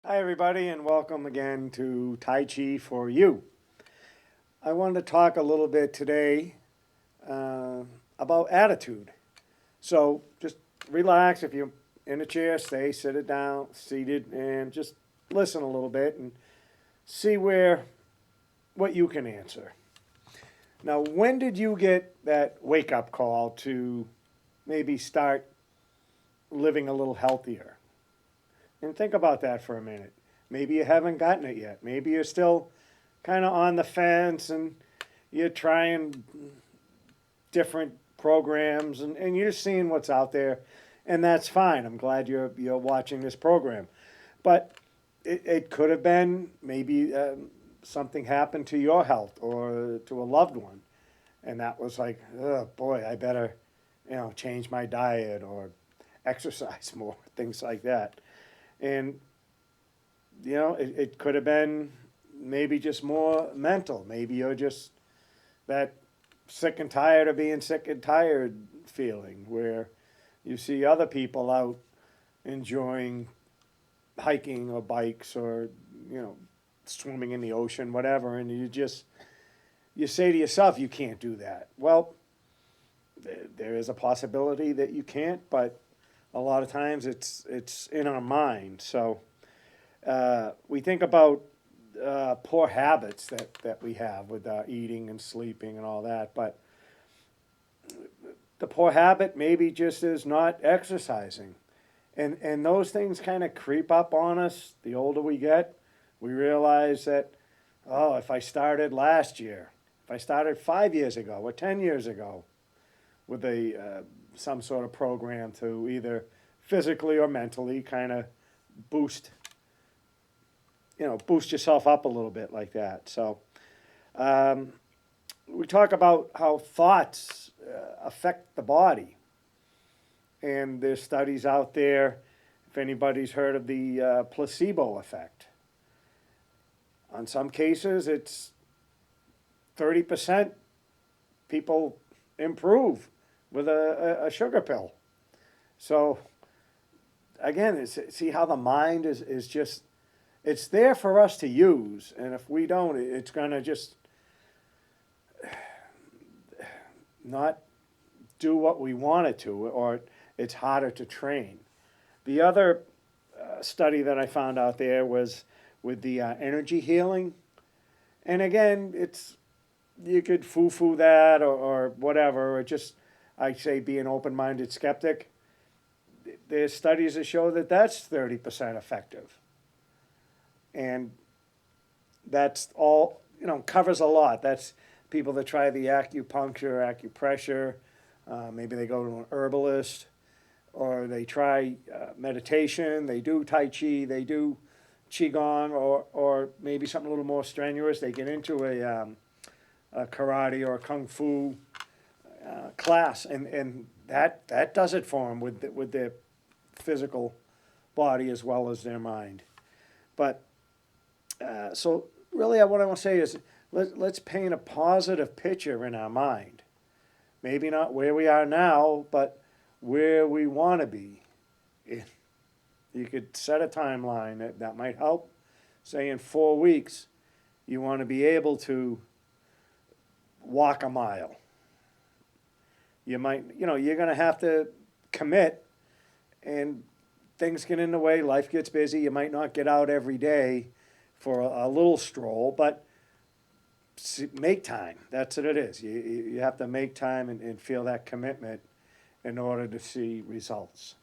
Hi, everybody, and welcome again to Tai Chi For You. I wanted to talk a little bit today uh, about attitude. So just relax. If you're in a chair, stay seated, and just listen a little bit and see what you can answer. Now, when did you get that wake up call to maybe start living a little healthier? And think about that for a minute. Maybe you haven't gotten it yet. Maybe you're still kind of on the fence and you're trying different programs and you're seeing what's out there. And that's fine. I'm glad you're watching this program. But it could have been maybe something happened to your health or to a loved one. And that was like, oh boy, I better, change my diet or exercise more, things like that. And it could have been maybe just more mental. Maybe you're just that sick and tired of being sick and tired feeling where you see other people out enjoying hiking or bikes or, swimming in the ocean, whatever, and you say to yourself, you can't do that. Well, there is a possibility that you can't, but a lot of times it's in our mind. So we think about poor habits that we have with eating and sleeping and all that, but the poor habit maybe just is not exercising. And those things kind of creep up on us the older we get. We realize that, oh, if I started last year, if I started 5 years ago or 10 years ago with some sort of program to either physically or mentally kind of boost boost yourself up a little bit like that. So um, we talk about how thoughts affect the body, and there's studies out there. If anybody's heard of the placebo effect, on some cases it's 30% people improve with a sugar pill. So again, see how the mind is just, it's there for us to use, and if we don't, it's going to just not do what we want it to, or it's harder to train. The other study that I found out there was with the energy healing, and again, it's, you could foo-foo that or whatever, or just, I say, be an open-minded skeptic. There's studies that show that that's 30% effective, and that's all, covers a lot. That's people that try the acupuncture, acupressure, maybe they go to an herbalist, or they try meditation, they do Tai Chi, they do Qigong, or maybe something a little more strenuous. They get into a karate or a kung fu class, and that does it for them with their physical body as well as their mind. But so really, what I want to say is let's paint a positive picture in our mind. Maybe not where we are now, but where we want to be. You could set a timeline that might help. Say in 4 weeks, you want to be able to walk a mile. You might, you're going to have to commit, and things get in the way. Life gets busy. You might not get out every day for a little stroll, but make time. That's what it is. You have to make time and feel that commitment in order to see results.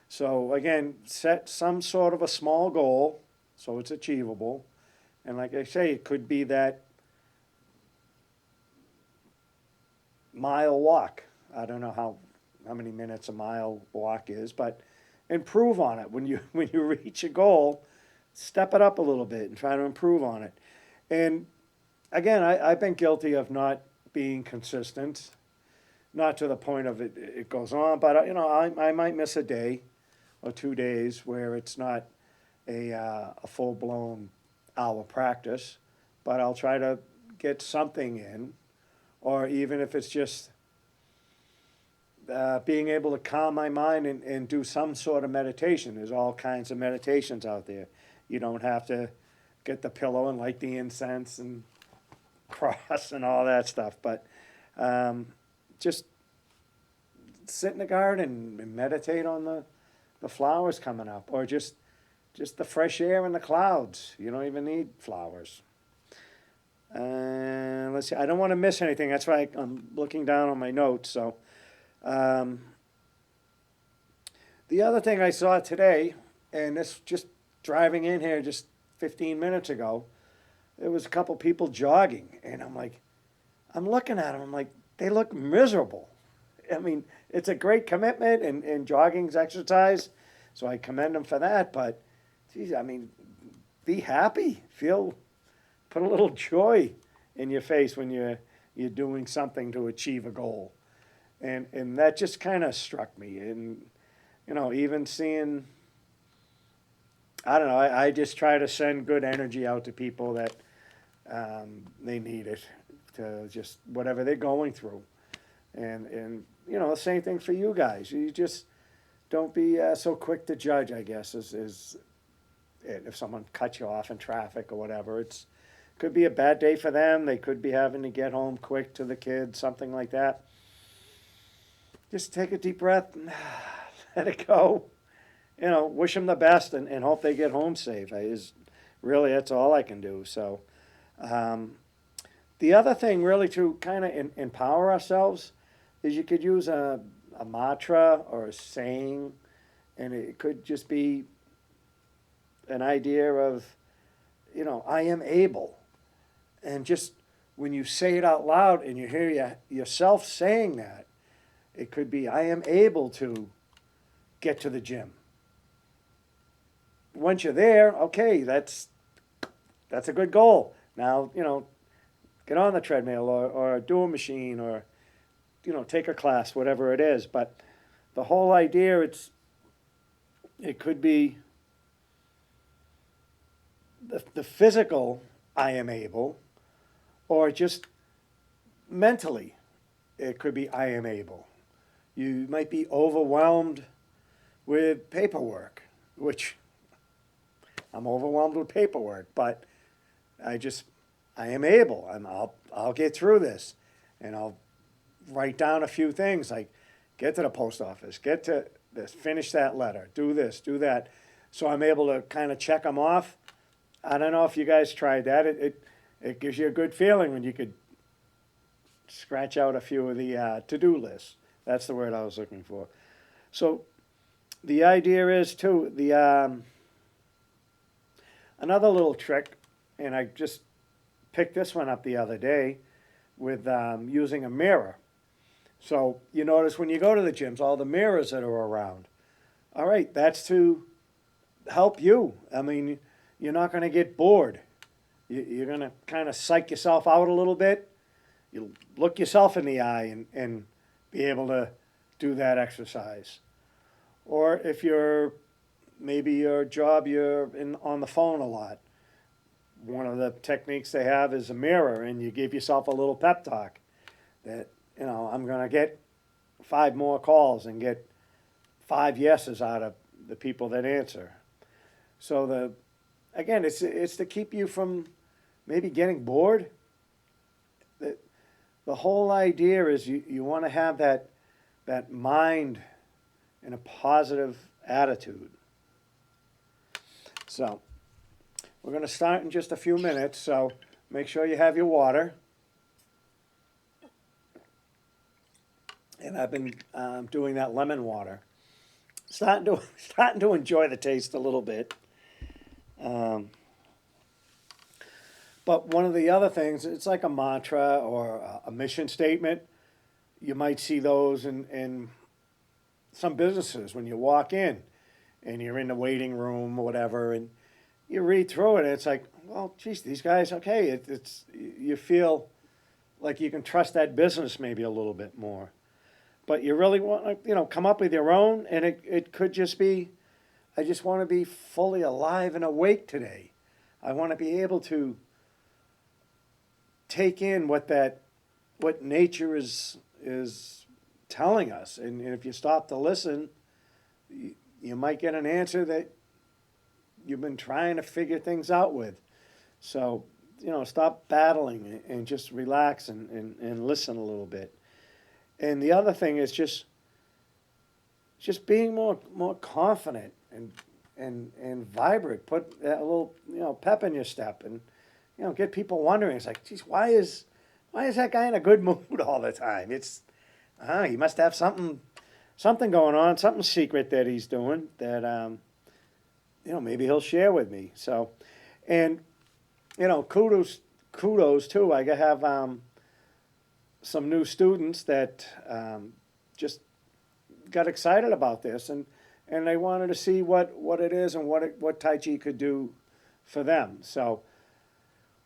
So again, set some sort of a small goal so it's achievable. And like I say, it could be that mile walk. I don't know how many minutes a mile walk is, but improve on it. When you when you reach a goal, step it up a little bit and try to improve on it. And again, I've been guilty of not being consistent, not to the point of it goes on, but I might miss a day or 2 days where it's not a full blown hour practice, but I'll try to get something in, or even if it's just being able to calm my mind and do some sort of meditation. There's all kinds of meditations out there. You don't have to get the pillow and light the incense and cross and all that stuff, but just sit in the garden and meditate on the flowers coming up, or just the fresh air and the clouds. You don't even need flowers. Let's see. I don't want to miss anything. That's why I'm looking down on my notes. So, the other thing I saw today, and this just driving in here just 15 minutes ago, there was a couple people jogging, and I'm looking at them. I'm like, they look miserable. I mean, it's a great commitment, and jogging's exercise, so I commend them for that. But, geez, I mean, be happy, put a little joy in your face when you're doing something to achieve a goal, and that just kind of struck me. And even seeing, I don't know, I just try to send good energy out to people that they need it, to just whatever they're going through, and the same thing for you guys. You just don't be so quick to judge, I guess, is it. If someone cuts you off in traffic or whatever, could be a bad day for them. They could be having to get home quick to the kids, something like that. Just take a deep breath and let it go. Wish them the best and hope they get home safe. That's all I can do. So, the other thing really to kind of empower ourselves is you could use a mantra or a saying, and it could just be an idea of, I am able. And just when you say it out loud and you hear yourself saying that, it could be, I am able to get to the gym. Once you're there, okay, that's a good goal. Now, get on the treadmill or do a machine or, take a class, whatever it is. But the whole idea, it could be the physical, I am able, or just mentally, it could be, I am able. You might be overwhelmed with paperwork, which I'm overwhelmed with paperwork, but I am able. I'll get through this, and I'll write down a few things like get to the post office, get to this, finish that letter, do this, do that. So I'm able to kind of check them off. I don't know if you guys tried that. It gives you a good feeling when you could scratch out a few of the to-do lists. That's the word I was looking for. So the idea is too, another little trick, and I just picked this one up the other day with using a mirror. So you notice when you go to the gyms, all the mirrors that are around. All right, that's to help you. I mean, you're not going to get bored. You're going to kind of psych yourself out a little bit. You look yourself in the eye and be able to do that exercise. Or if maybe your job, you're on the phone a lot. One of the techniques they have is a mirror, and you give yourself a little pep talk that, I'm going to get 5 more calls and get 5 yeses out of the people that answer. So again, it's to keep you from maybe getting bored. The whole idea is you want to have that mind and a positive attitude. So we're going to start in just a few minutes, so make sure you have your water. And I've been doing that lemon water. Starting to enjoy the taste a little bit. But one of the other things, it's like a mantra or a mission statement. You might see those in some businesses when you walk in and you're in the waiting room or whatever, and you read through it, and it's like, well, geez, these guys, okay, you feel like you can trust that business maybe a little bit more. But you really want to, come up with your own, and it could just be, I just want to be fully alive and awake today. I want to be able to take in what nature is telling us. And if you stop to listen, you might get an answer that you've been trying to figure things out with. So, stop battling and just relax and listen a little bit. And the other thing is just being more confident and vibrant. Put that little pep in your step, and get people wondering. It's like, geez, why is that guy in a good mood all the time? It's he must have something going on, something secret that he's doing that maybe he'll share with me. So, and kudos too. I have some new students that just got excited about this, and they wanted to see what it is and what Tai Chi could do for them. So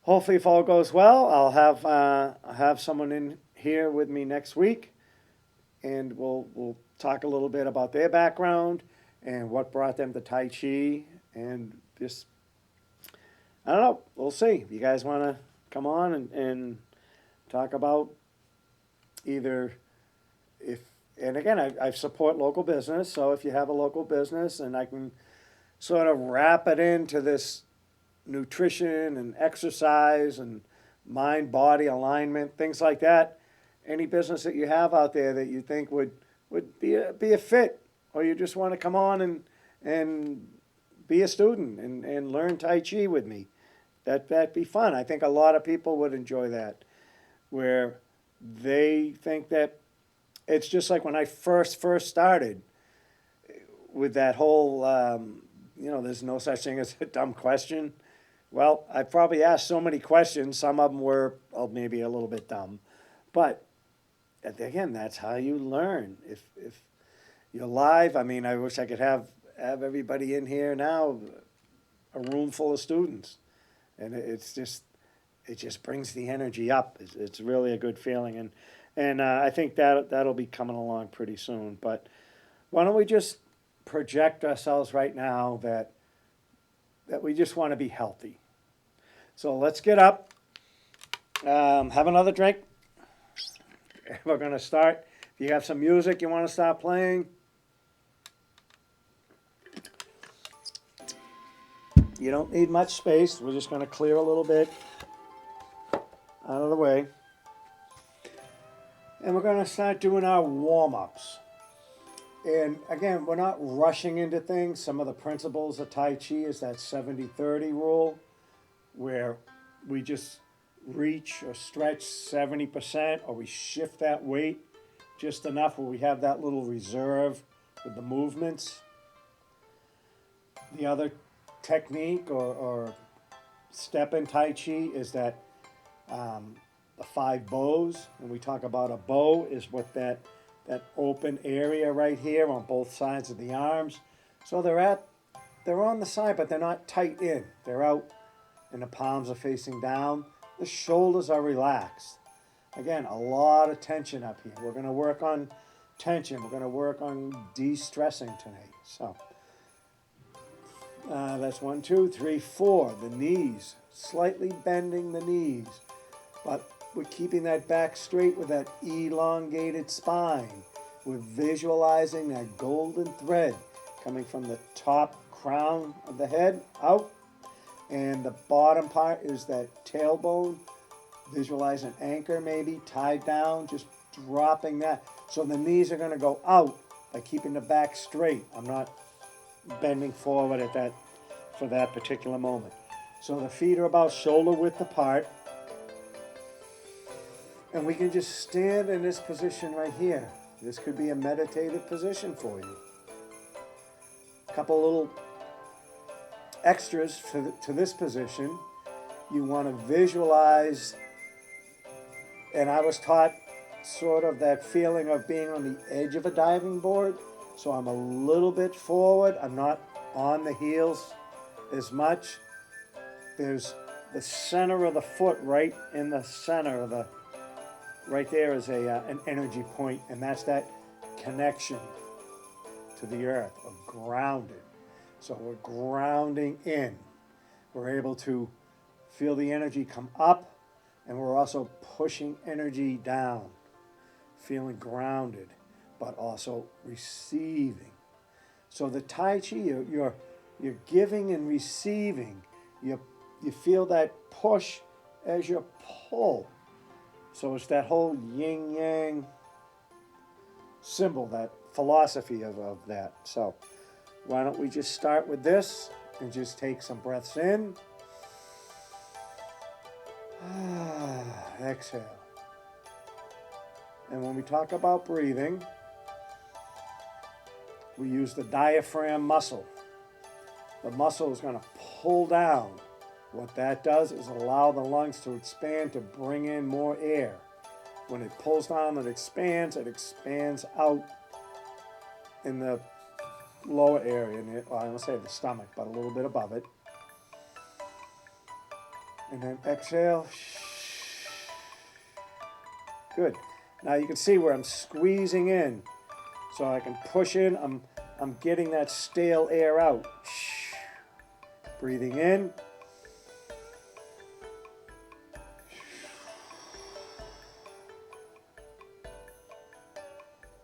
hopefully, if all goes well, I'll have someone in here with me next week, and we'll talk a little bit about their background and what brought them to Tai Chi, and just I don't know. We'll see. If you guys want to come on and talk about either and again, I support local business, so if you have a local business and I can sort of wrap it into this nutrition and exercise and mind-body alignment, things like that, any business that you have out there that you think would be a fit, or you just want to come on and be a student and learn Tai Chi with me, that'd be fun. I think a lot of people would enjoy that, where they think that it's just like when I first started with that whole, there's no such thing as a dumb question. Well, I probably asked so many questions. Some of them were maybe a little bit dumb. But again, that's how you learn. If you're live, I mean, I wish I could have everybody in here now, a room full of students. And it just brings the energy up. It's really a good feeling. And I think that'll be coming along pretty soon. But why don't we just project ourselves right now that we just want to be healthy. So let's get up, have another drink. We're going to start. If you have some music you want to start playing, you don't need much space. We're just going to clear a little bit out of the way. And we're going to start doing our warm-ups. And again, we're not rushing into things. Some of the principles of Tai Chi is that 70-30 rule, where we just reach or stretch 70%, or we shift that weight just enough where we have that little reserve with the movements. The other technique or step in Tai Chi is that the 5 bows. When we talk about a bow, is what that open area right here on both sides of the arms. So they're on the side, but they're not tight in. They're out, and the palms are facing down. The shoulders are relaxed. Again, a lot of tension up here. We're going to work on tension. We're going to work on de-stressing tonight. So that's 1, 2, 3, 4. The knees, slightly bending the knees, but we're keeping that back straight with that elongated spine. We're visualizing that golden thread coming from the top crown of the head out. And the bottom part is that tailbone. Visualize an anchor maybe tied down, just dropping that. So the knees are going to go out by keeping the back straight. I'm not bending forward for that particular moment. So the feet are about shoulder width apart. And we can just stand in this position right here. This could be a meditative position for you. A couple little extras to this position. You want to visualize, and I was taught sort of that feeling of being on the edge of a diving board. So I'm a little bit forward. I'm not on the heels as much. There's the center of the foot right in the center of the right there is an energy point, and that's that connection to the earth, or grounded. So we're grounding in. We're able to feel the energy come up, and we're also pushing energy down, feeling grounded. but also receiving. So the Tai Chi, you're giving and receiving. You feel that push as you pull. So it's that whole yin yang symbol, that philosophy of that. So why don't we just start with this and just take some breaths in. Exhale. And when we talk about breathing, we use the diaphragm muscle. The muscle is going to pull down. What that does is allow the lungs to expand to bring in more air. When it pulls down and expands out in the lower area, I don't say the stomach, but a little bit above it. And then exhale. Good. Now you can see where I'm squeezing in. So I can push in. I'm getting that stale air out. Breathing in.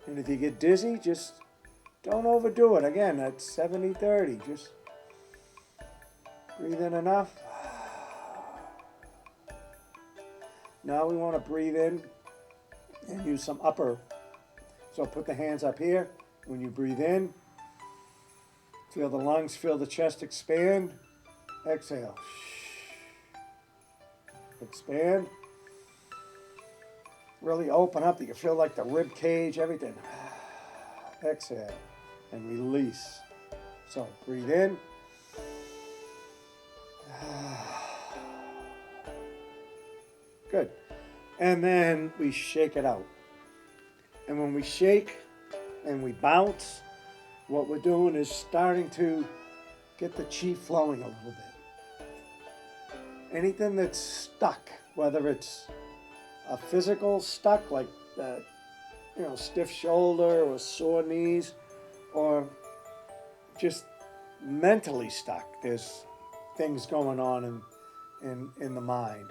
And if you get dizzy, just don't overdo it. Again, that's 70-30. Just breathe in enough. Now we want to breathe in and use some upper. So put the hands up here. When you breathe in, feel the lungs, feel the chest expand. Exhale. Expand. Really open up. You can feel like the rib cage, everything. Exhale and release. So breathe in. Good. And then we shake it out. And when we shake and we bounce, what we're doing is starting to get the chi flowing a little bit. Anything that's stuck, whether it's a physical stuck, like stiff shoulder or sore knees, or just mentally stuck. There's things going on in the mind.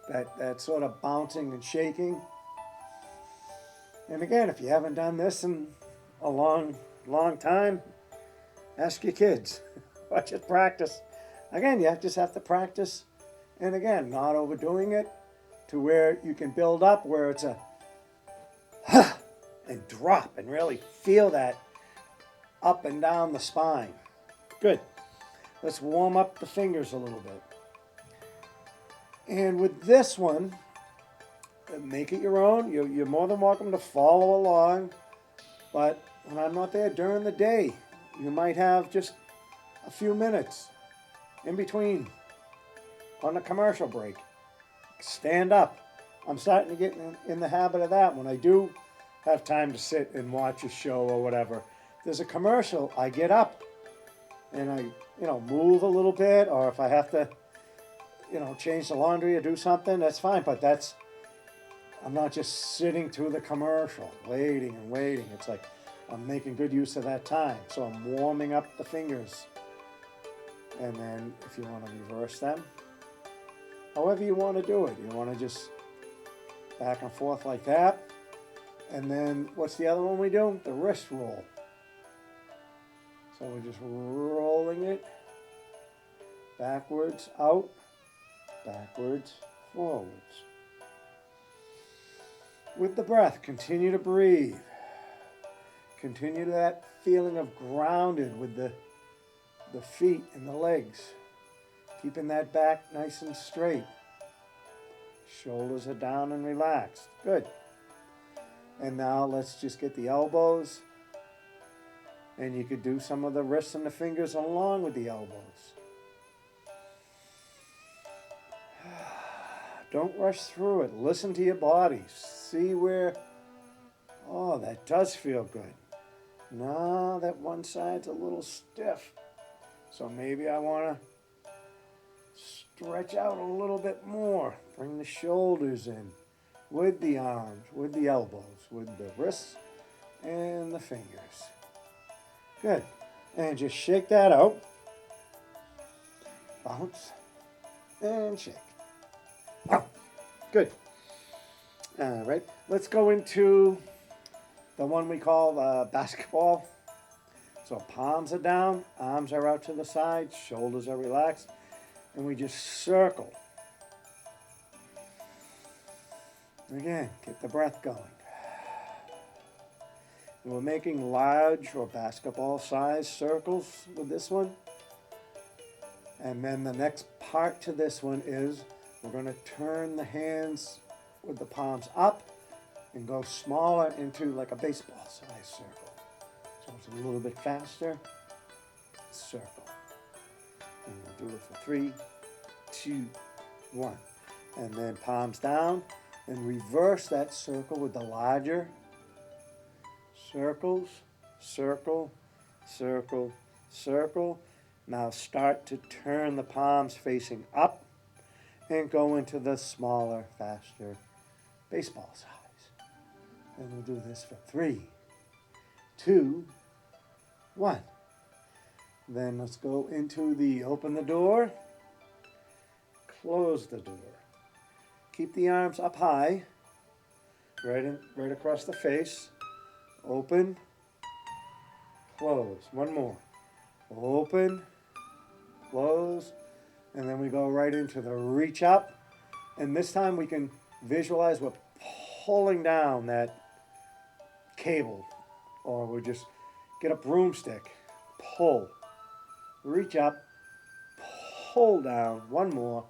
That sort of bouncing and shaking. And again, if you haven't done this in a long time, ask your kids. Or just practice. Again, you just have to practice. And again, not overdoing it to where you can build up, where it's a and drop and really feel that up and down the spine. Good. Let's warm up the fingers a little bit. And with this one, make it your own. You're more than welcome to follow along. But when I'm not there during the day, you might have just a few minutes in between on a commercial break. Stand up. I'm starting to get in the habit of that. When I do have time to sit and watch a show or whatever, if there's a commercial, I get up and I, move a little bit, or if I have to, change the laundry or do something, that's fine. But I'm not just sitting through the commercial, waiting and waiting. It's like I'm making good use of that time. So I'm warming up the fingers. And then if you want to reverse them, however you want to do it. You want to just back and forth like that. And then what's the other one we do? The wrist roll. So we're just rolling it backwards, out, backwards, forwards. With the breath, continue to breathe. Continue that feeling of grounded with the feet and the legs. Keeping that back nice and straight. Shoulders are down and relaxed. Good. And now let's just get the elbows. And you could do some of the wrists and the fingers along with the elbows. Don't rush through it. Listen to your body. See where, that does feel good. No, that one side's a little stiff. So maybe I want to stretch out a little bit more. Bring the shoulders in with the arms, with the elbows, with the wrists and the fingers. Good. And just shake that out. Bounce and shake. Oh, good. All right. Let's go into the one we call basketball. So palms are down, arms are out to the side, shoulders are relaxed, and we just circle. Again, get the breath going. And we're making large or basketball size circles with this one. And then the next part to this one is we're going to turn the hands with the palms up and go smaller into like a baseball size circle. So it's a little bit faster. Circle. And we'll do it for 3, 2, 1. And then palms down and reverse that circle with the larger circles, circle, circle, circle. Now start to turn the palms facing up and go into the smaller, faster baseball size. And we'll do this for 3, 2, 1. Then let's go into the open the door, close the door. Keep the arms up high, right across the face. Open, close. One more. Open, close, and then we go right into the reach up. And this time we can visualize we're pulling down that cable, or we just get a broomstick, pull, reach up, pull down. One more.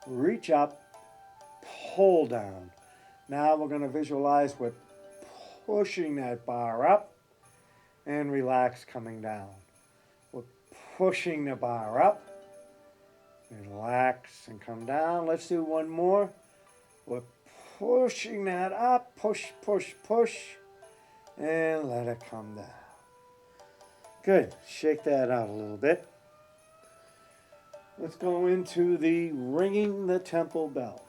Reach up, pull down. Now we're going to visualize we're pushing that bar up and relax coming down. We're pushing the bar up, relax and come down. Let's do one more. We're pushing that up, push, push, push, and let it come down. Good. Shake that out a little bit. Let's go into the ringing the temple bell.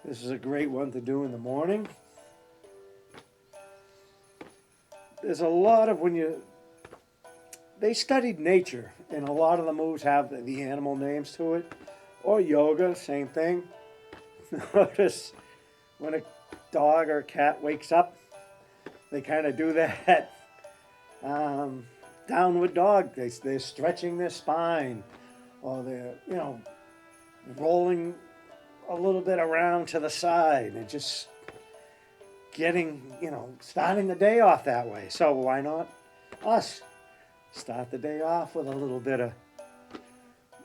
This is a great one to do in the morning. There's a lot of they studied nature, and a lot of the moves have the animal names to it, or yoga, same thing. Notice when a dog or a cat wakes up, they kind of do that downward dog. They're stretching their spine, or they're, rolling a little bit around to the side and just getting, starting the day off that way. So why not us start the day off with a little bit of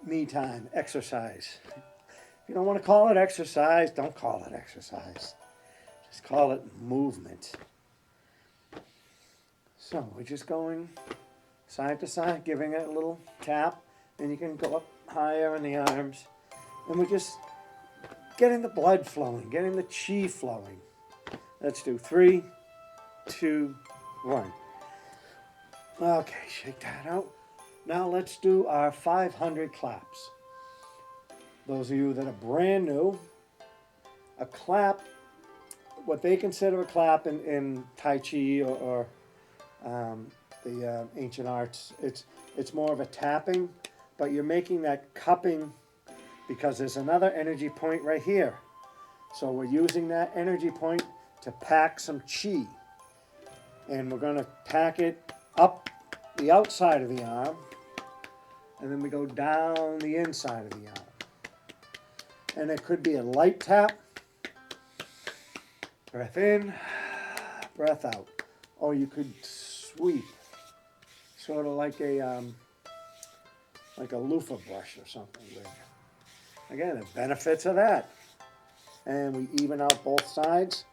me time, exercise. If you don't want to call it exercise, don't call it exercise. Just call it movement. So we're just going side to side, giving it a little tap, and you can go up higher in the arms. And we're just getting the blood flowing, getting the chi flowing. Let's do 3, 2, 1. Okay, shake that out. Now let's do our 500 claps. Those of you that are brand new, a clap, what they consider a clap in Tai Chi or the ancient arts, it's more of a tapping, but you're making that cupping because there's another energy point right here. So we're using that energy point to pack some chi. And we're going to pack it up the outside of the arm, and then we go down the inside of the arm. And it could be a light tap, breath in, breath out. Or you could sweep, sort of like a loofah brush or something. Again, the benefits of that. And we even out both sides.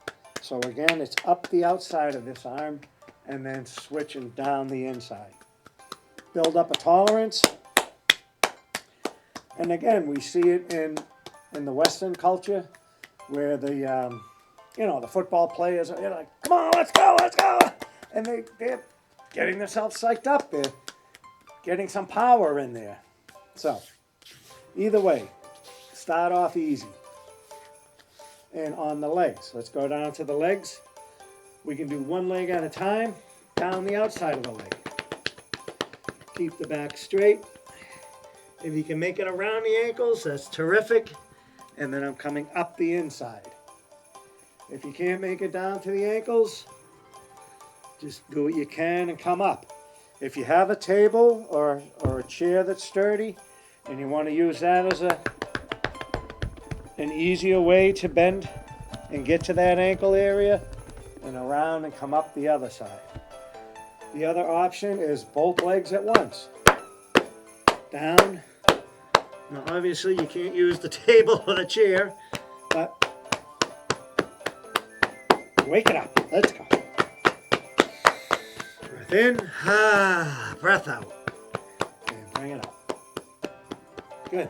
So again, it's up the outside of this arm and then switching down the inside. Build up a tolerance. And again, we see it in the Western culture where the football players are like, come on, let's go, let's go. And they're getting themselves psyched up. They're getting some power in there. So either way, start off easy. And on the legs, let's go down to the legs. We can do one leg at a time, down the outside of the leg. Keep the back straight. If you can make it around the ankles, that's terrific. and then I'm coming up the inside. If you can't make it down to the ankles, just do what you can and come up. If you have a table or a chair that's sturdy and you want to use that as an easier way to bend and get to that ankle area, and around and come up the other side. The other option is both legs at once. Down. Now obviously you can't use the table or the chair, but wake it up. Let's go. Breath in, breath out. And bring it up. Good.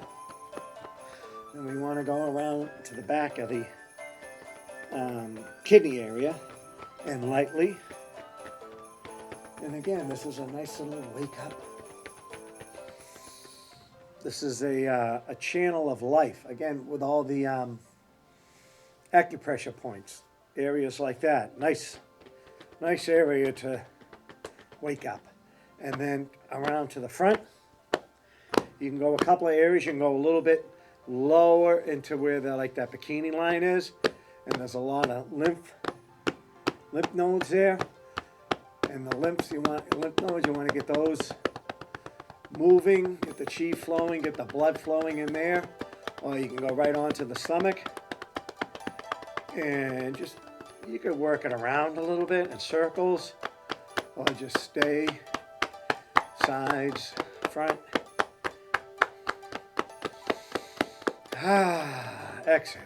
And we want to go around to the back of the kidney area and lightly. And again, this is a nice little wake up. This is a channel of life. Again, with all the acupressure points, areas like that. Nice area to wake up. And then around to the front. You can go a couple of areas. You can go a little bit lower into where like that bikini line is. And there's a lot of lymph nodes there. And the lymph nodes, you want to get those moving, get the chi flowing, get the blood flowing in there. Or you can go right onto the stomach. And just, you could work it around a little bit in circles. Or just stay sides, front. Exhale.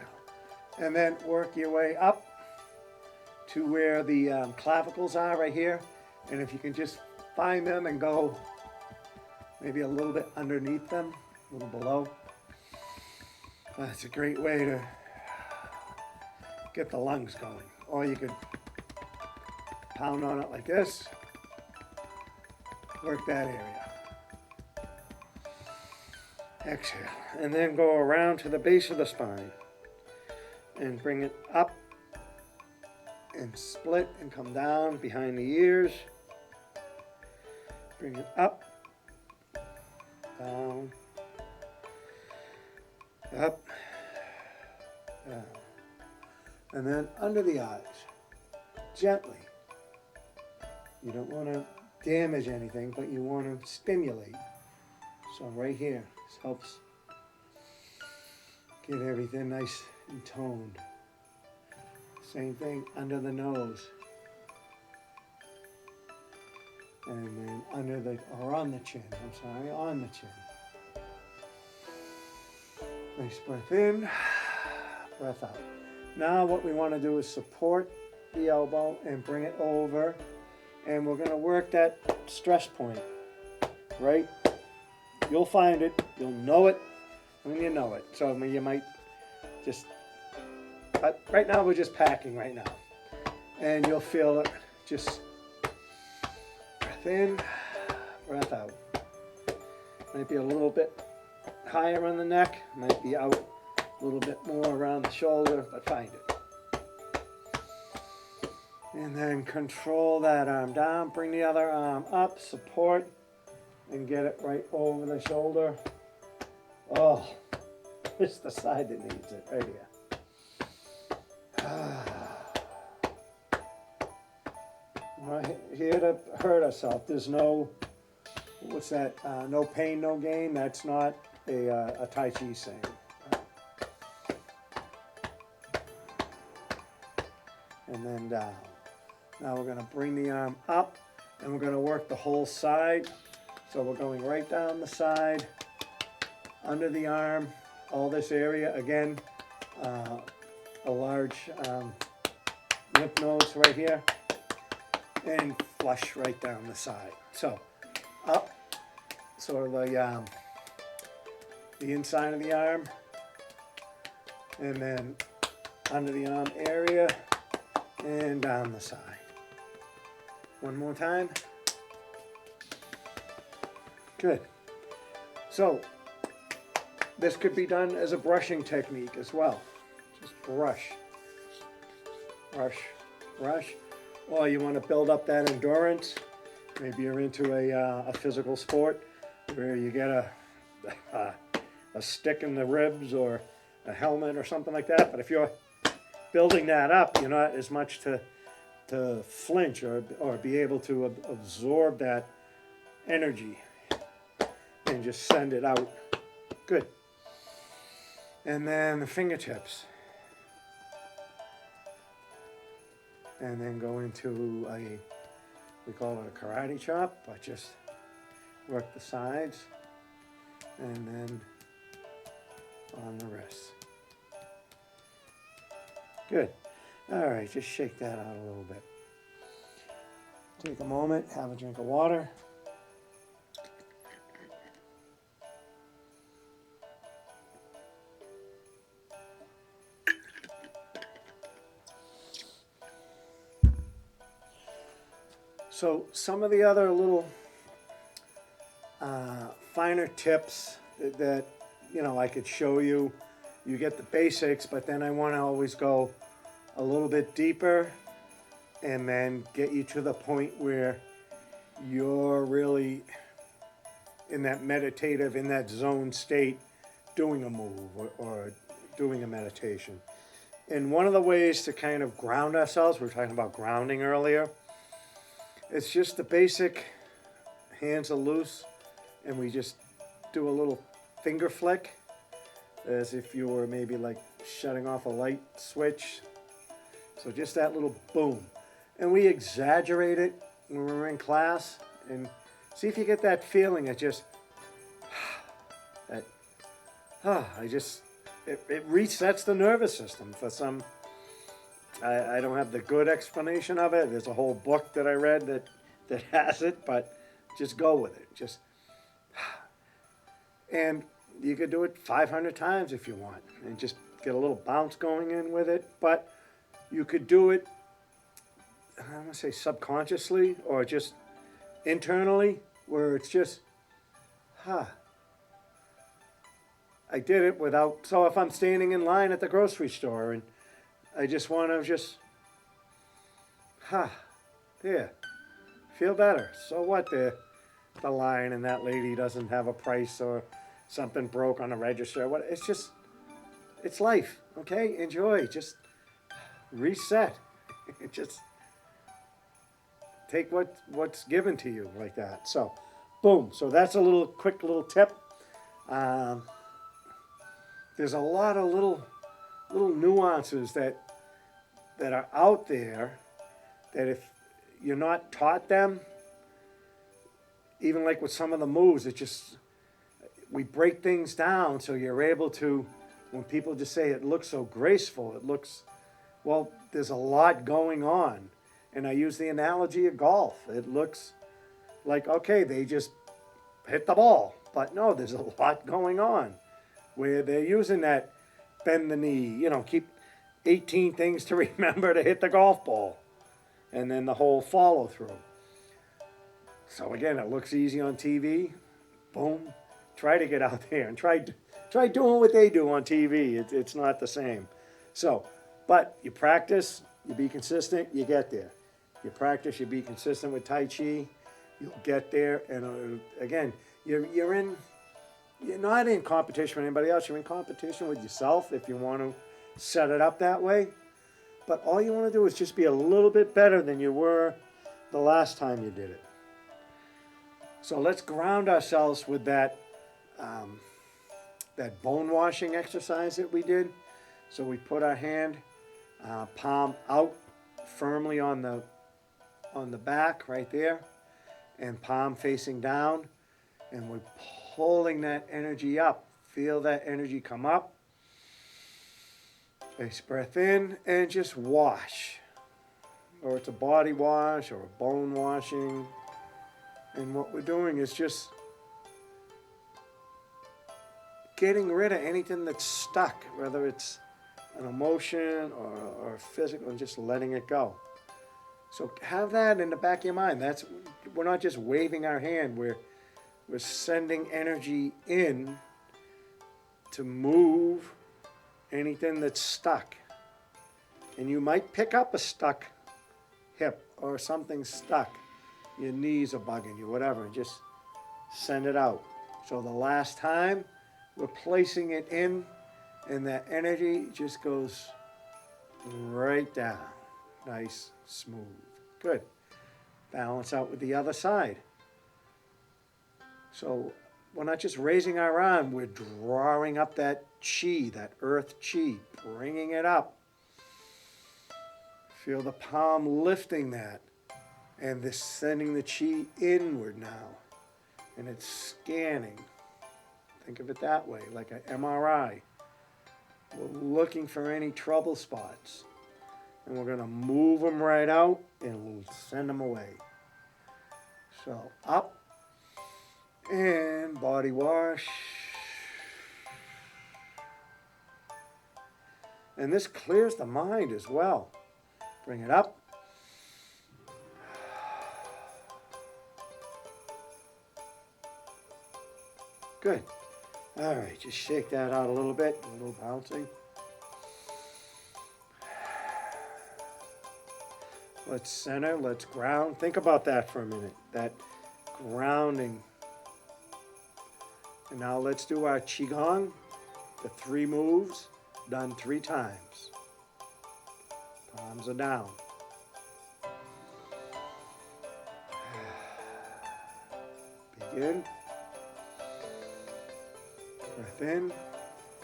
And then work your way up to where the clavicles are right here. And if you can just find them and go maybe a little bit underneath them, a little below. That's a great way to get the lungs going. Or you could pound on it like this. Work that area. Exhale. And then go around to the base of the spine. And bring it up. And split and come down behind the ears. Bring it up. Down. Up. Down. And then under the eyes. Gently. You don't want to damage anything, but you want to stimulate. So right here, this helps get everything nice and toned. Same thing under the nose. And then under the, or on the chin, on the chin. Nice breath in, breath out. Now what we want to do is support the elbow and bring it over. And we're going to work that stress point, right? You'll find it, you'll know it when you know it. So I mean, you might just, but right now we're just packing right now. And you'll feel it, just breath in, breath out. Might be a little bit higher on the neck, might be out a little bit more around the shoulder, but find it. And then control that arm down, bring the other arm up, support, and get it right over the shoulder. Oh, it's the side that needs it, right here. We're not here to hurt ourselves. There's no, what's that, no pain, no gain. That's not a Tai Chi saying. And then down. Now we're going to bring the arm up and we're going to work the whole side. So we're going right down the side, under the arm, all this area. Again, a large lymph nodes right here, and flush right down the side. So up, sort of the inside of the arm, and then under the arm area, and down the side. One more time. Good. So this could be done as a brushing technique as well. Just brush, brush, brush. Or you want to build up that endurance. Maybe you're into a physical sport where you get a stick in the ribs or a helmet or something like that. But if you're building that up, you're not as much to flinch or be able to absorb that energy and just send it out. Good. And then the fingertips. And then go into we call it a karate chop, but just work the sides and then on the wrists. Good. All right, just shake that out a little bit. Take a moment, have a drink of water. So some of the other little finer tips that I could show you. You get the basics, but then I want to always go a little bit deeper and then get you to the point where you're really in that meditative, in that zone state, doing a move or doing a meditation. And one of the ways to kind of ground ourselves, we were talking about grounding earlier, it's just the basic hands are loose and we just do a little finger flick as if you were maybe like shutting off a light switch. So just that little boom. And we exaggerate it when we're in class and see if you get that feeling of just, it resets the nervous system for some. I don't have the good explanation of it. There's a whole book that I read that has it, but just go with it. Just, and you could do it 500 times if you want and just get a little bounce going in with it. But you could do it, I'm going to say subconsciously or just internally, where it's just, I did it without, so if I'm standing in line at the grocery store and I just want to just, there, feel better. So what, the line and that lady doesn't have a price or something broke on the register. What? It's just, it's life, okay? Enjoy, just reset. Just take what's given to you like that. So, boom. So that's a quick little tip. There's a lot of little nuances that are out there that if you're not taught them, even like with some of the moves, we break things down so you're able to, when people just say it looks so graceful, it looks, well, there's a lot going on. And I use the analogy of golf. It looks like, okay, they just hit the ball. But no, there's a lot going on where they're using that bend the knee, keep 18 things to remember to hit the golf ball. And then the whole follow through. So again, it looks easy on TV. Boom. Try to get out there and try doing what they do on TV. It's not the same. So, but you practice, you be consistent, you get there. You practice, you be consistent with Tai Chi, you'll get there. And again, you're not in competition with anybody else. You're in competition with yourself if you want to set it up that way. But all you want to do is just be a little bit better than you were the last time you did it. So let's ground ourselves with that bone washing exercise that we did. So we put our hand, palm out firmly on the back right there, and palm facing down, and we're pulling that energy up. Feel that energy come up. Nice breath in and just wash. Or it's a body wash or a bone washing. And what we're doing is just getting rid of anything that's stuck, whether it's an emotion or physical, and just letting it go. So have that in the back of your mind. We're not just waving our hand, we're sending energy in to move anything that's stuck. And you might pick up a stuck hip or something stuck. Your knees are bugging you, whatever, and just send it out. So the last time, we're placing it in And that energy just goes right down. Nice, smooth. Good. Balance out with the other side. So we're not just raising our arm, we're drawing up that chi, that earth chi, bringing it up. Feel the palm lifting that and this sending the chi inward now. And it's scanning. Think of it that way, like an MRI. We're looking for any trouble spots. And we're going to move them right out and we'll send them away. So up and body wash. And this clears the mind as well. Bring it up. Good. All right, just shake that out a little bit, a little bouncing. Let's center, let's ground. Think about that for a minute, that grounding. And now let's do our Qigong, the 3 moves, done 3 times. Palms are down. Begin. Breath in,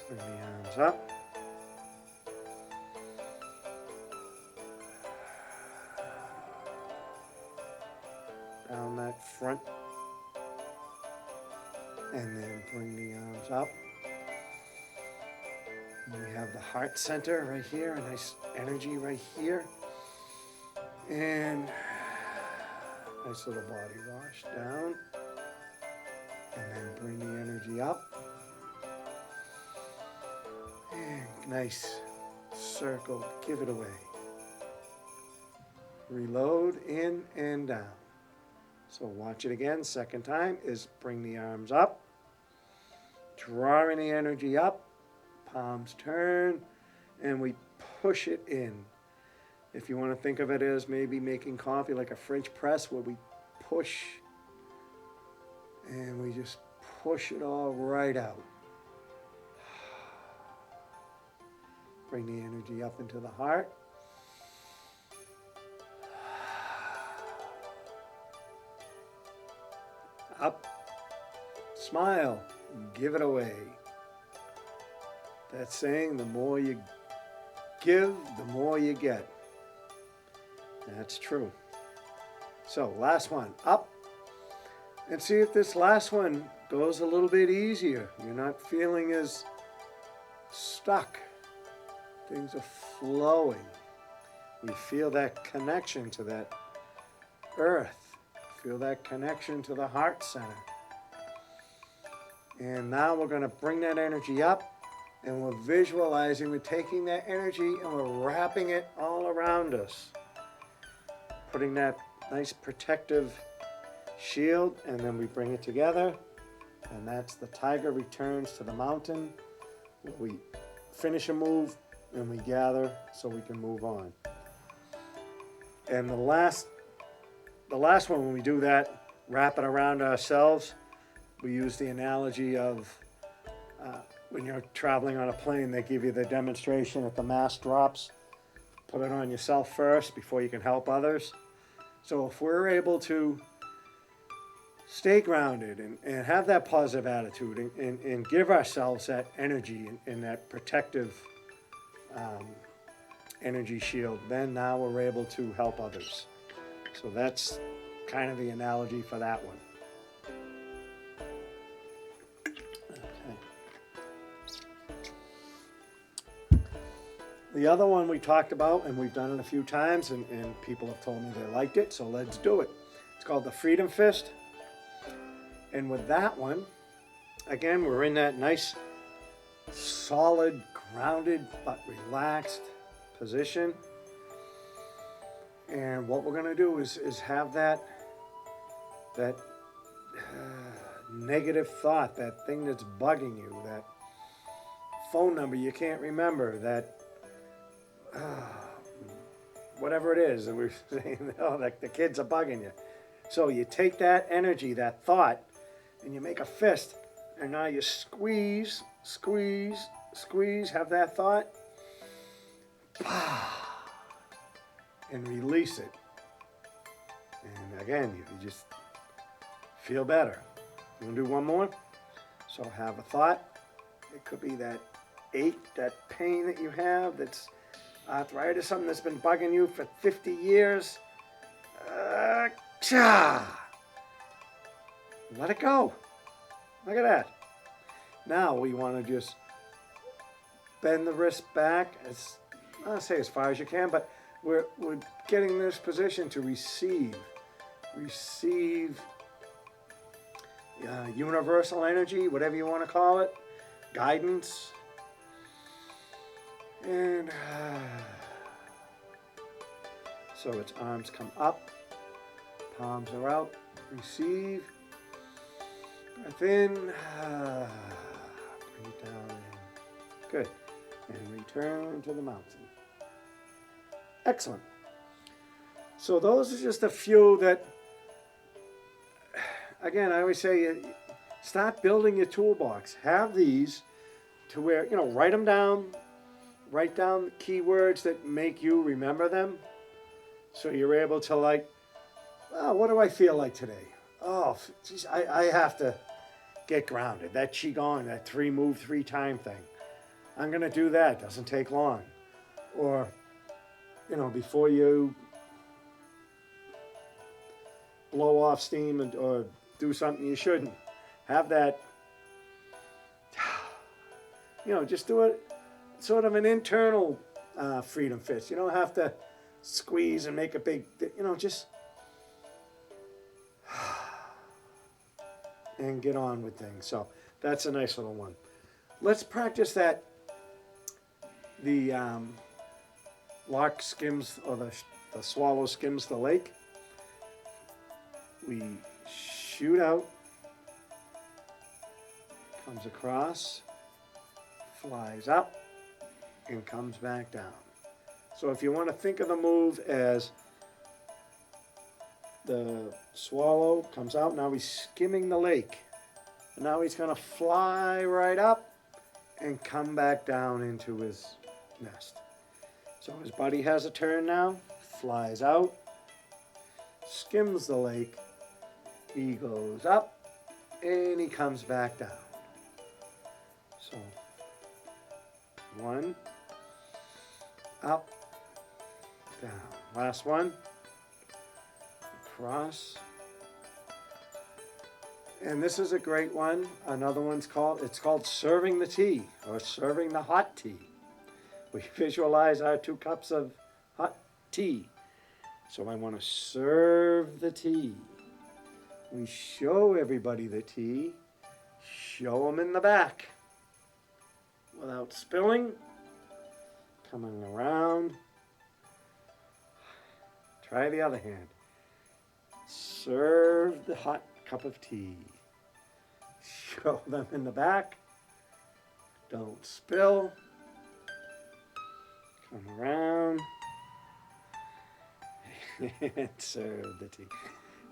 bring the arms up. Down that front. And then bring the arms up. And we have the heart center right here, a nice energy right here. And nice little body wash down. And then bring the energy up. And nice circle, give it away. Reload in and down. So watch it again. Second time is bring the arms up. Drawing the energy up. Palms turn. And we push it in. If you want to think of it as maybe making coffee like a French press where we push. And we just push it all right out. Bring the energy up into the heart. Up. Smile. Give it away. That saying, the more you give, the more you get. That's true. So, last one. Up. And see if this last one goes a little bit easier. You're not feeling as stuck. Things are flowing. We feel that connection to that earth. Feel that connection to the heart center. And now we're going to bring that energy up and we're visualizing, we're taking that energy and we're wrapping it all around us. Putting that nice protective shield, and then we bring it together. And that's the tiger returns to the mountain. We finish a move and we gather so we can move on. And the last one, when we do that, wrap it around ourselves, we use the analogy of when you're traveling on a plane, they give you the demonstration at the mask drops. Put it on yourself first before you can help others. So if we're able to stay grounded and have that positive attitude and give ourselves that energy and that protective energy shield, then now we're able to help others. So that's kind of the analogy for that one. Okay. The other one we talked about, and we've done it a few times, and people have told me they liked it, so let's do it. It's called the Freedom Fist. And with that one, again, we're in that nice, solid, grounded, but relaxed position. And what we're going to do is have that negative thought, that thing that's bugging you, that phone number you can't remember, that whatever it is that we're saying, oh, the kids are bugging you. So you take that energy, that thought, and you make a fist, and now you squeeze, squeeze, squeeze, have that thought, and release it. And again, you just feel better. You want to do one more? So have a thought. It could be that ache, that pain that you have, that's arthritis, something that's been bugging you for 50 years. Let it go. Look at that. Now we want to just bend the wrist back, as I'll say as far as you can, but we're getting in this position to receive universal energy, whatever you want to call it, guidance, and so its arms come up, palms are out, receive, breath in, bring it down in, good, and return to the mountain. Excellent. So those are just a few that, again, I always say, start building your toolbox. Have these to where, write them down. Write down keywords that make you remember them. So you're able to oh, what do I feel like today? Oh, geez, I have to get grounded. That Qigong, that 3-move, 3-time thing. I'm going to do that. Doesn't take long. Or, before you blow off steam or do something you shouldn't, have that, just do it sort of an internal freedom fist. You don't have to squeeze and make a big, just and get on with things. So that's a nice little one. Let's practice that. The lark skims, or the swallow skims the lake. We shoot out, comes across, flies up, and comes back down. So if you want to think of the move as the swallow comes out, now he's skimming the lake. And now he's going to fly right up and come back down into his nest. So his buddy has a turn now, flies out, skims the lake, he goes up, and he comes back down. So 1, up, down. Last one, across. And this is a great one. Another one's called serving the tea, or serving the hot tea. We visualize our 2 cups of hot tea. So I want to serve the tea. We show everybody the tea, show them in the back without spilling, coming around. Try the other hand. Serve the hot cup of tea. Show them in the back. Don't spill. Come around. And serve the tea.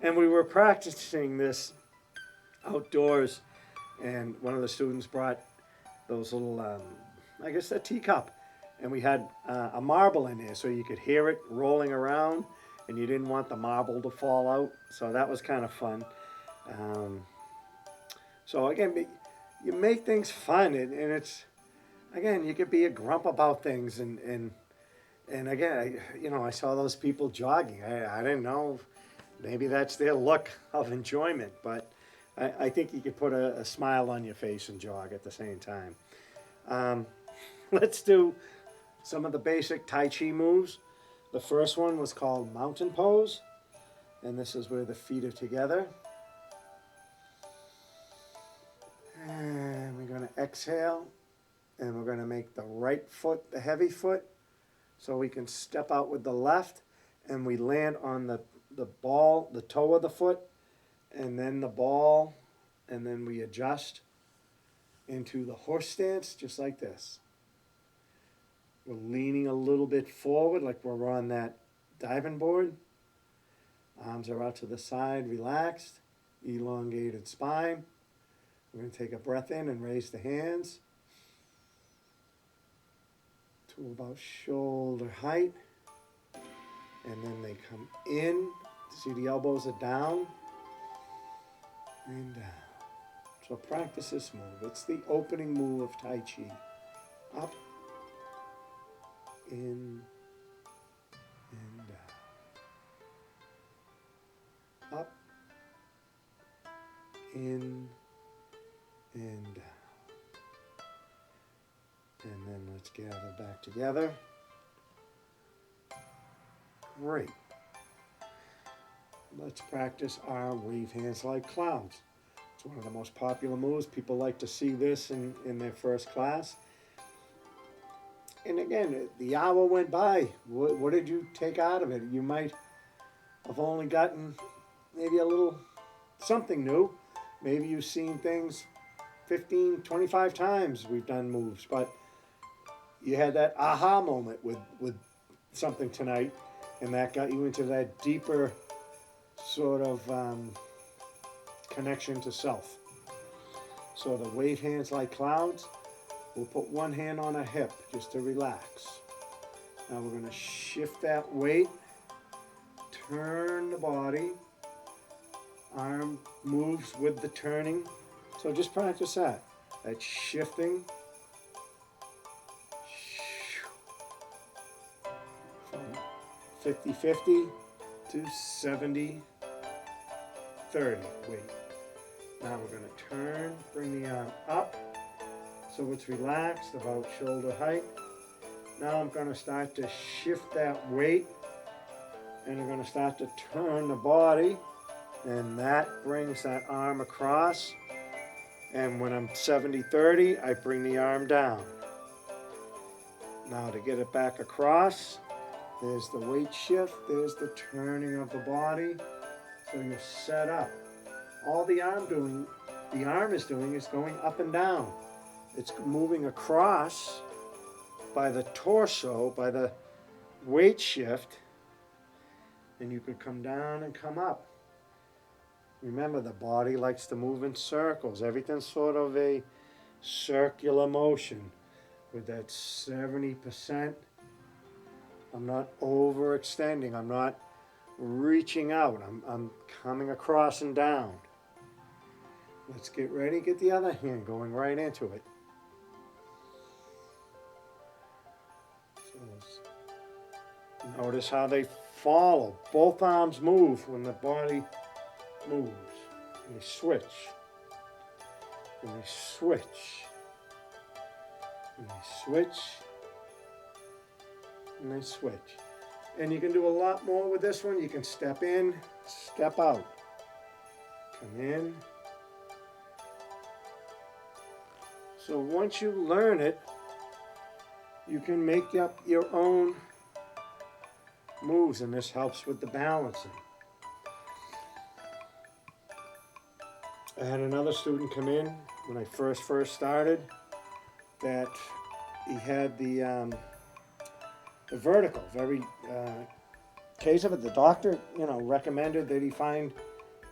And we were practicing this outdoors, and one of the students brought those little, I guess, a teacup. And we had a marble in there so you could hear it rolling around, and you didn't want the marble to fall out. So that was kind of fun. So again, you make things fun, and it's, again, you could be a grump about things. And again, I saw those people jogging. I didn't know. Maybe that's their look of enjoyment, but I think you could put a smile on your face and jog at the same time. Let's do some of the basic Tai Chi moves. The first one was called mountain pose, and this is where the feet are together. And we're going to exhale, and we're going to make the right foot the heavy foot, so we can step out with the left, and we land on the ball, the toe of the foot, and then the ball, and then we adjust into the horse stance, just like this. We're leaning a little bit forward, like we're on that diving board. Arms are out to the side, relaxed, elongated spine. We're going to take a breath in and raise the hands. to about shoulder height. And then they come in. See, the elbows are down and down. So practice this move. It's the opening move of Tai Chi. Up, in, and down. Up, in, and down. And then let's gather back together. Great. Let's practice our wave hands like clouds. It's one of the most popular moves. People like to see this in their first class. And again, the hour went by. What did you take out of it? You might have only gotten maybe a little something new. Maybe you've seen things 15, 25 times we've done moves, but you had that aha moment with something tonight, and that got you into that deeper sort of connection to self. So the wave hands like clouds, we'll put one hand on a hip just to relax. Now we're going to shift that weight, turn the body, arm moves with the turning. So just practice that shifting. From 50-50 to 70-30. Wait. Now we're going to turn, bring the arm up so it's relaxed about shoulder height. Now I'm going to start to shift that weight, and I'm going to start to turn the body, and that brings that arm across. And when I'm 70-30, I bring the arm down. Now to get it back across, there's the weight shift, there's the turning of the body. So you're set up. All the arm is doing is going up and down. It's moving across by the torso, by the weight shift, and you can come down and come up. Remember, the body likes to move in circles. Everything's sort of a circular motion with that 70%. I'm not overextending. I'm not reaching out. I'm coming across and down. Let's get ready. Get the other hand going right into it. So notice how they follow. Both arms move when the body moves. And they switch. And they switch. And they switch. And they switch. And you can do a lot more with this one. You can step in, step out. Come in. So once you learn it, you can make up your own moves, and this helps with the balancing. I had another student come in when I first started that he had the vertical, very case of it. The doctor, recommended that he find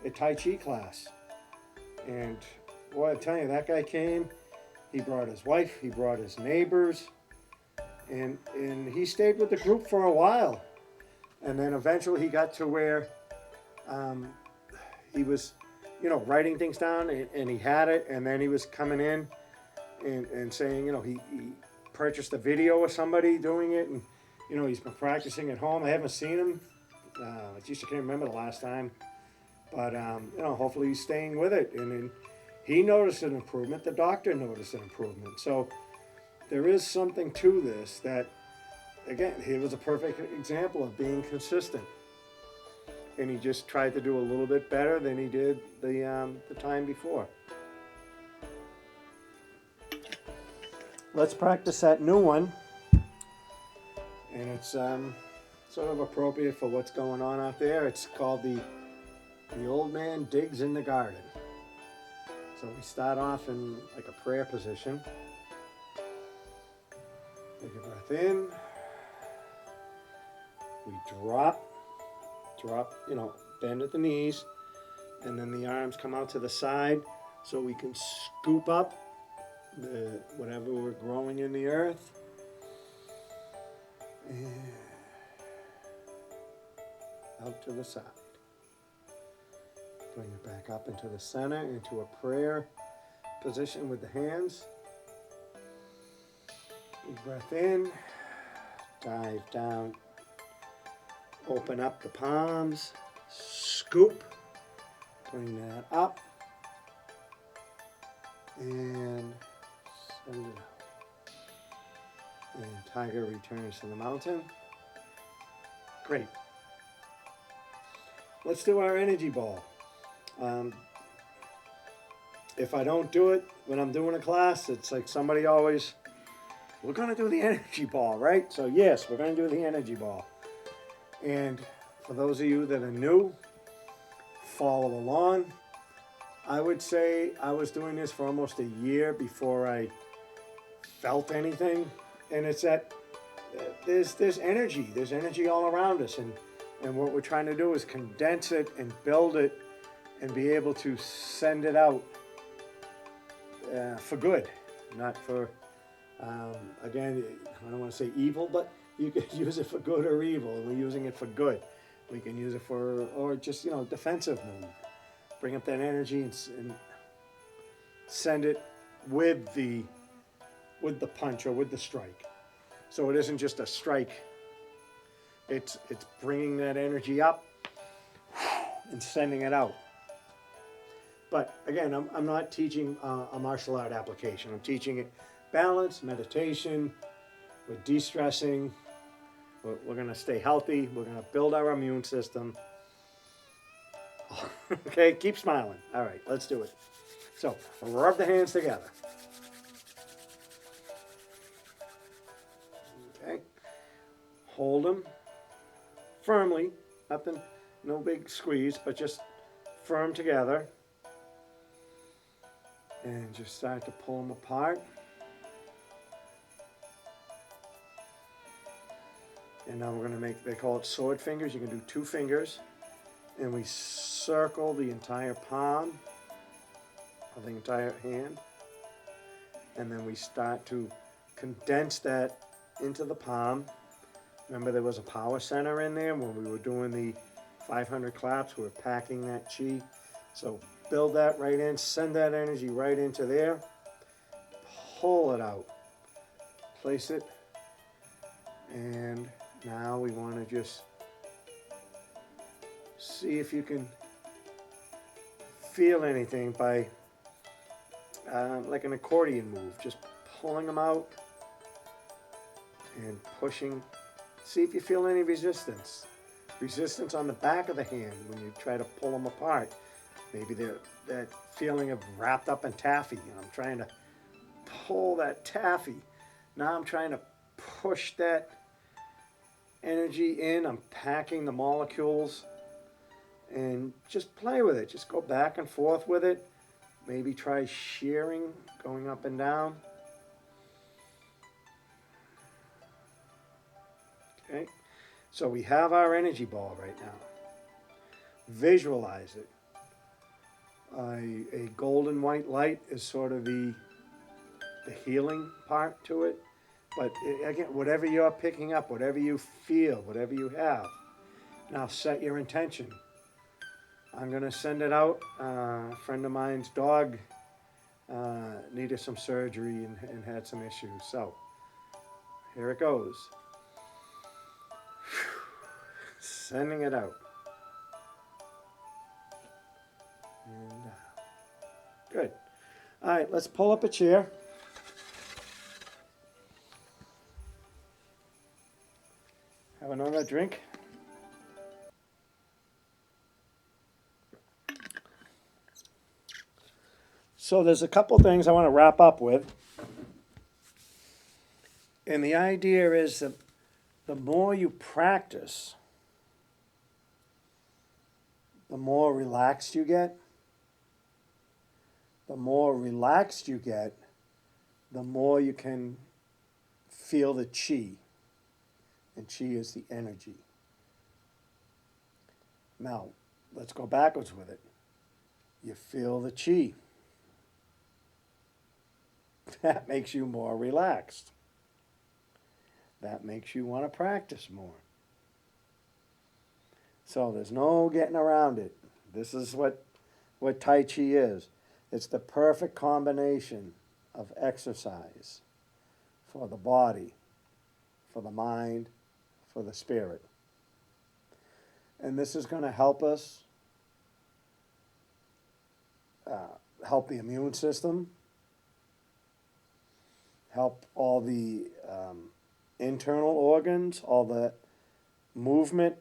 a Tai Chi class. And boy, I tell you, that guy came. He brought his wife. He brought his neighbors, and he stayed with the group for a while. And then eventually he got to where he was, writing things down, and he had it. And then he was coming in and saying, he purchased a video of somebody doing it, and he's been practicing at home. I haven't seen him. I just can't remember the last time. But, hopefully he's staying with it. And he noticed an improvement. The doctor noticed an improvement. So there is something to this that, again, he was a perfect example of being consistent. And he just tried to do a little bit better than he did the time before. Let's practice that new one. And it's sort of appropriate for what's going on out there. It's called the Old Man Digs in the Garden. So we start off in like a prayer position. Take a breath in. We drop, bend at the knees, and then the arms come out to the side so we can scoop up whatever we're growing in the earth. And out to the side. Bring it back up into the center, into a prayer position with the hands. Big breath in, dive down, open up the palms, scoop, bring that up, and send it out. And tiger returns to the mountain. Great. Let's do our energy ball. If I don't do it when I'm doing a class, it's like somebody always, we're going to do the energy ball, right? So yes, we're going to do the energy ball. And for those of you that are new, follow along. I would say I was doing this for almost a year before I felt anything. And it's that there's energy all around us. And what we're trying to do is condense it and build it and be able to send it out for good, not for, again, I don't want to say evil, but you can use it for good or evil. And we're using it for good. We can use it for, or just, defensive move. Bring up that energy and send it with the punch or with the strike. So it isn't just a strike. It's bringing that energy up and sending it out. But again, I'm not teaching a martial art application. I'm teaching it balance, meditation, we're de-stressing, we're going to stay healthy, we're going to build our immune system. Okay, keep smiling. All right, let's do it. So, rub the hands together. Okay, hold them firmly, nothing, no big squeeze, but just firm together. And just start to pull them apart. And now we're going to make, they call it sword fingers. You can do 2 fingers. And we circle the entire palm of the entire hand. And then we start to condense that into the palm. Remember there was a power center in there when we were doing the 500 claps. We were packing that chi. So build that right in, send that energy right into there, pull it out, place it, and now we want to just see if you can feel anything by like an accordion move, just pulling them out and pushing. See if you feel any resistance on the back of the hand when you try to pull them apart. Maybe that feeling of wrapped up in taffy. I'm trying to pull that taffy. Now I'm trying to push that energy in. I'm packing the molecules and just play with it. Just go back and forth with it. Maybe try shearing, going up and down. Okay, so we have our energy ball right now. Visualize it. A golden white light is sort of the healing part to it. But again, whatever you're picking up, whatever you feel, whatever you have, now set your intention. I'm going to send it out. A friend of mine's dog needed some surgery and had some issues. So here it goes. Sending it out. And good. All right, let's pull up a chair. Have another drink. So there's a couple things I want to wrap up with. And the idea is that the more you practice, the more relaxed you get. The more relaxed you get, the more you can feel the chi. And chi is the energy. Now, let's go backwards with it. You feel the chi. That makes you more relaxed. that makes you want to practice more. So there's no getting around it. This is what Tai Chi is. It's the perfect combination of exercise for the body, for the mind, for the spirit. And this is going to help us help the immune system, help all the internal organs, all the movement.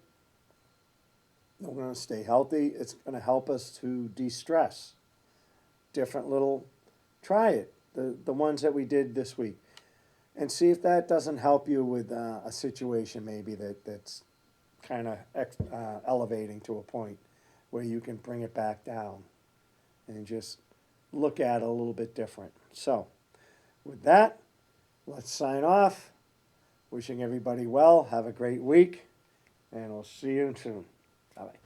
We're going to stay healthy. It's going to help us to de-stress. Different little, try it, the ones that we did this week. And see if that doesn't help you with a situation maybe that's kind of elevating to a point where you can bring it back down and just look at it a little bit different. So with that, let's sign off. Wishing everybody well. Have a great week, and we'll see you soon. Bye-bye.